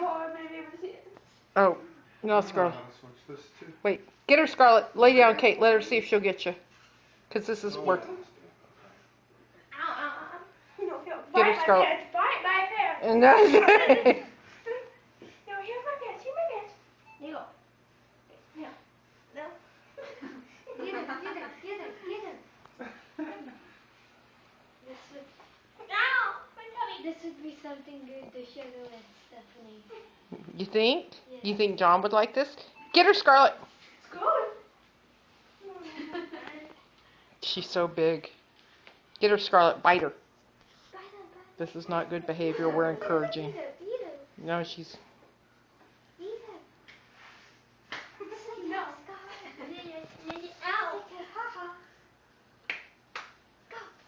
I might be able to see it. Oh, no, Scarlet. Switch this too. Wait, get her, Scarlet. Lay down, Kate. Let her see if she'll get you. Because this is work. Ow, ow, ow. No, here, Get her, bite my Scarlet. pants. Bite my pants. And that's No, here's my pants. Here's my pants. There you go. No. No. Get him. Ow, my tummy. This would be something good to show with Stephanie. You think? Yeah. You think John would like this? Get her, Scarlet. It's good. She's so big. Get her, Scarlet. Bite her. This is not good behavior. We're encouraging. Eat him. No, she's... Eat him. No. Ow.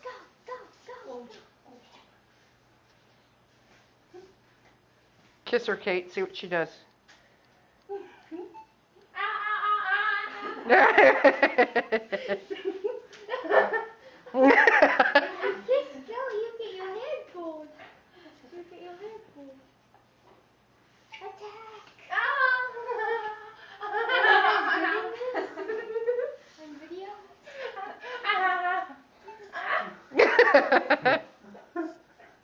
Go. Kiss her, Kate. See what she does. Ow, ow, ow, ow, ow. Just go. You get your head pulled. Attack. On video.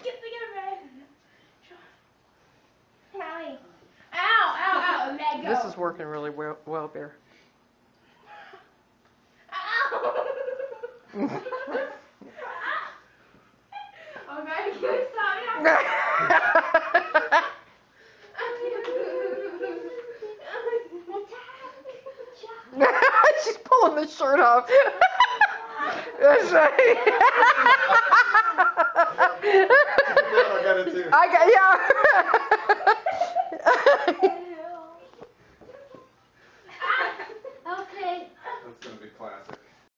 Get the red. Ow, let go. This is working really well, Bear. Oh, man, can you stop She's pulling the shirt off. That's right. I got it too. Yeah.